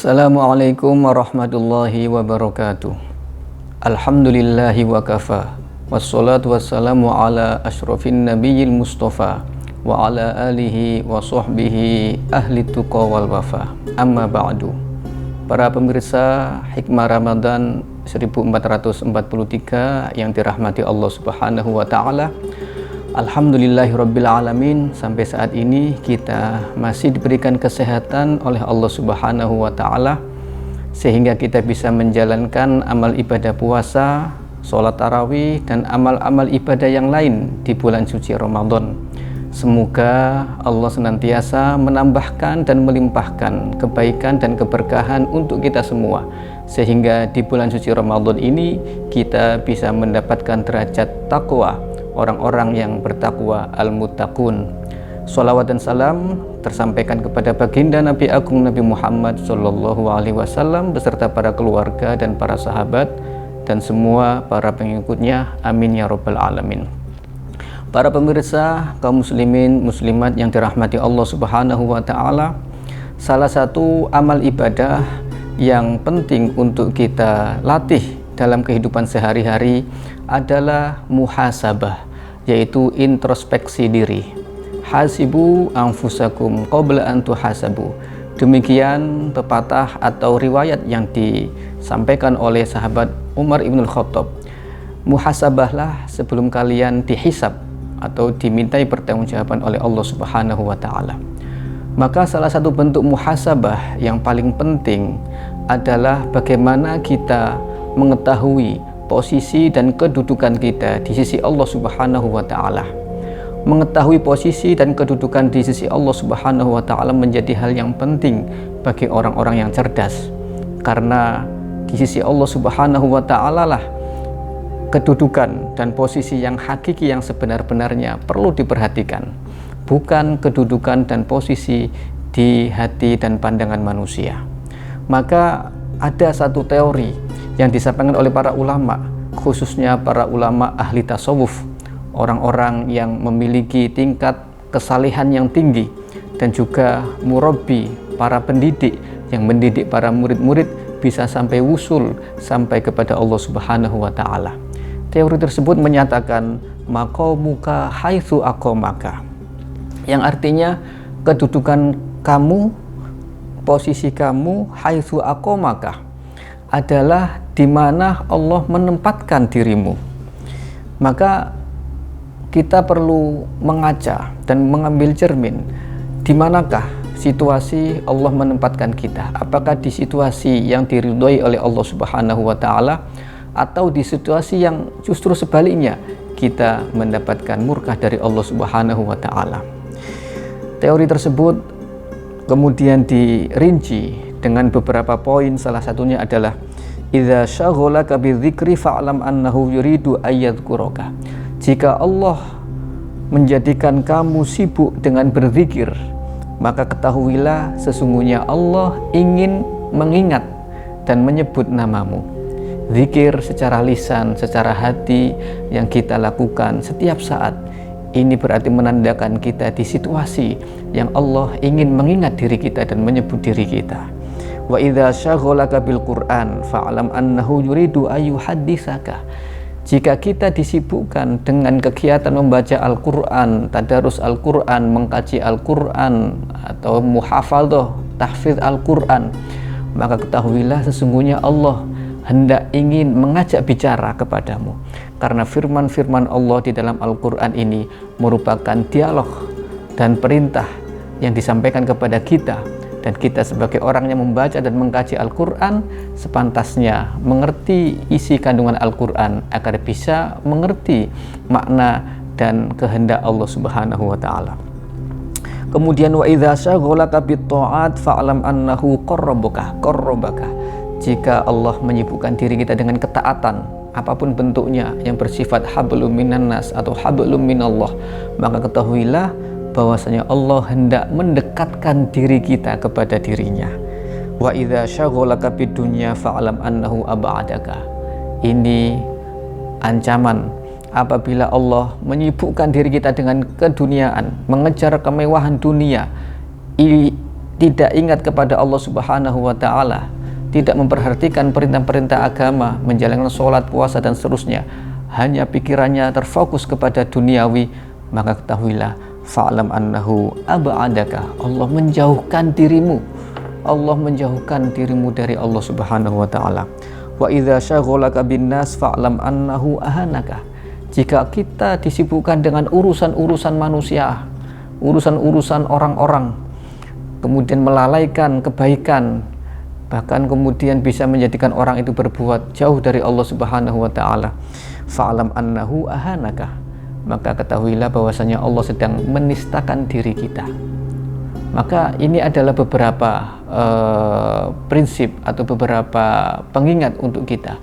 Assalamualaikum warahmatullahi wabarakatuh. Alhamdulillahi wa kafa. Wassalatu wassalamu ala asyrafin nabiyil mustafa wa ala alihi wa sahbihi ahli tuqa wal wafa. Amma ba'du. Para pemirsa Hikmah Ramadan 1443 yang dirahmati Allah Subhanahu wa taala. Alhamdulillahirabbil alamin, sampai saat ini kita masih diberikan kesehatan oleh Allah Subhanahu wa taala sehingga kita bisa menjalankan amal ibadah puasa, sholat tarawih dan amal-amal ibadah yang lain di bulan suci Ramadan. Semoga Allah senantiasa menambahkan dan melimpahkan kebaikan dan keberkahan untuk kita semua, sehingga di bulan suci Ramadan ini kita bisa mendapatkan derajat takwa, orang-orang yang bertakwa, al-muttaqun. Shalawat dan salam tersampaikan kepada baginda Nabi Agung Nabi Muhammad SAW beserta para keluarga dan para sahabat dan semua para pengikutnya, amin ya rabbal alamin. Para pemirsa, kaum muslimin muslimat yang dirahmati Allah Subhanahu wa taala, salah satu amal ibadah yang penting untuk kita latih dalam kehidupan sehari-hari adalah muhasabah, yaitu introspeksi diri. Hasibu anfusakum qabla an tuhasabu. Demikian pepatah atau riwayat yang disampaikan oleh sahabat Umar ibn Khattab. Muhasabahlah sebelum kalian dihisab atau dimintai pertanggungjawaban oleh Allah Subhanahu wa taala. Maka salah satu bentuk muhasabah yang paling penting adalah bagaimana kita mengetahui posisi dan kedudukan kita di sisi Allah Subhanahu wa taala. Mengetahui posisi dan kedudukan di sisi Allah Subhanahu wa taala menjadi hal yang penting bagi orang-orang yang cerdas. Karena di sisi Allah Subhanahu wa taala lah kedudukan dan posisi yang hakiki yang sebenar-benarnya perlu diperhatikan, bukan kedudukan dan posisi di hati dan pandangan manusia. Maka ada satu teori yang disampaikan oleh para ulama, khususnya para ulama ahli tasawuf, orang-orang yang memiliki tingkat kesalehan yang tinggi, dan juga murabbi, para pendidik yang mendidik para murid-murid bisa sampai wusul sampai kepada Allah Subhanahu wa taala. Teori tersebut menyatakan maqamuka haitsu aqamaka, yang artinya kedudukan kamu, posisi kamu haitsu aqamaka adalah di mana Allah menempatkan dirimu. Maka kita perlu mengaca dan mengambil cermin, di manakah situasi Allah menempatkan kita. Apakah di situasi yang diridhoi oleh Allah Subhanahu wa taala, atau di situasi yang justru sebaliknya kita mendapatkan murka dari Allah Subhanahu wa taala. Teori tersebut kemudian dirinci dengan beberapa poin. Salah satunya adalah idza syaghalaka bidzikri fa'lam annahu yuridu ayyadhkuraka. Jika Allah menjadikan kamu sibuk dengan berzikir, maka ketahuilah sesungguhnya Allah ingin mengingat dan menyebut namamu. Zikir secara lisan, secara hati yang kita lakukan setiap saat, ini berarti menandakan kita di situasi yang Allah ingin mengingat diri kita dan menyebut diri kita. Wa idza syaghalaka bil Qur'an fa'lam annahu yuridu ayyuhadditsaka. Jika kita disibukkan dengan kegiatan membaca Al-Qur'an, tadarus Al-Qur'an, mengkaji Al-Qur'an atau muhafadzah, tahfidz Al-Qur'an, maka ketahuilah sesungguhnya Allah hendak ingin mengajak bicara kepadamu, karena firman-firman Allah di dalam Al-Qur'an ini merupakan dialog dan perintah yang disampaikan kepada kita, dan kita sebagai orang yang membaca dan mengkaji Al-Qur'an sepantasnya mengerti isi kandungan Al-Qur'an agar bisa mengerti makna dan kehendak Allah Subhanahu wa taala. Kemudian wa idza syaghalaka bit ta'at fa'lam annahu qarrabaka. Jika Allah menyibukkan diri kita dengan ketaatan apapun bentuknya yang bersifat hablum minan nas atau hablum minallah, maka ketahuilah bahwasanya Allah hendak mendekatkan diri kita kepada dirinya. Wa idza syaghalaka bid dunya fa'lam annahu ab'adaka. Ini ancaman apabila Allah menyibukkan diri kita dengan keduniaan, mengejar kemewahan dunia. tidak ingat kepada Allah Subhanahu wa Ta'ala, tidak memperhatikan perintah-perintah agama, menjalankan sholat, puasa, dan seterusnya, hanya pikirannya terfokus kepada duniawi, maka ketahuilah, fa'lam annahu ab'adaka, Allah menjauhkan dirimu, Allah menjauhkan dirimu dari Allah Subhanahu wa Ta'ala. Wa idza syaghalaka bin nas fa'lam annahu ahanaka, jika kita disibukkan dengan urusan-urusan manusia, urusan-urusan orang-orang, kemudian melalaikan kebaikan, bahkan kemudian bisa menjadikan orang itu berbuat jauh dari Allah Subhanahu wa Ta'ala, fa'lam annahu ahanaka, maka ketahuilah bahwasanya Allah sedang menistakan diri kita. Maka ini adalah beberapa prinsip atau beberapa pengingat untuk kita,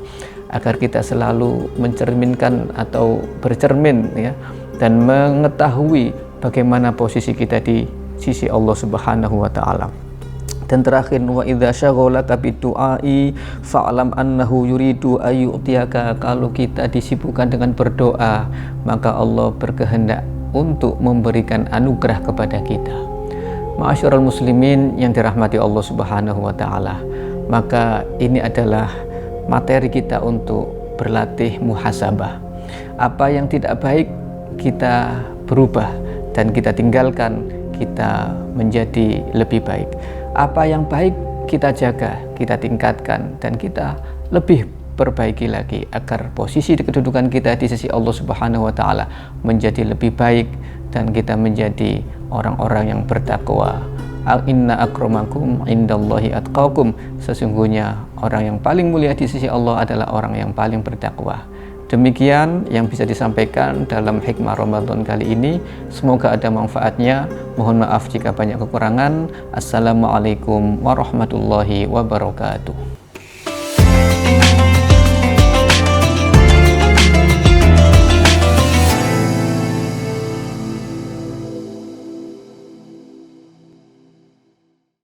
agar kita selalu mencerminkan atau bercermin, ya, dan mengetahui bagaimana posisi kita di sisi Allah Subhanahu wa Ta'ala. Dan terakhir, wa idza syaghalaka bidu'ai fa'lam annahu yuridu ayyutiyaka, kalau kita disibukkan dengan berdoa, maka Allah berkehendak untuk memberikan anugerah kepada kita. Ma'asyiral muslimin yang dirahmati Allah Subhanahu wa Ta'ala, maka ini adalah materi kita untuk berlatih muhasabah. Apa yang tidak baik kita berubah dan kita tinggalkan, kita menjadi lebih baik. Apa yang baik kita jaga, kita tingkatkan, dan kita lebih perbaiki lagi agar posisi kedudukan kita di sisi Allah Subhanahu wa Ta'ala menjadi lebih baik dan kita menjadi orang-orang yang bertakwa. Inna akramakum indallahi atqakum, sesungguhnya orang yang paling mulia di sisi Allah adalah orang yang paling bertakwa. Demikian yang bisa disampaikan dalam hikmah Ramadan kali ini. Semoga ada manfaatnya. Mohon maaf jika banyak kekurangan. Assalamualaikum warahmatullahi wabarakatuh.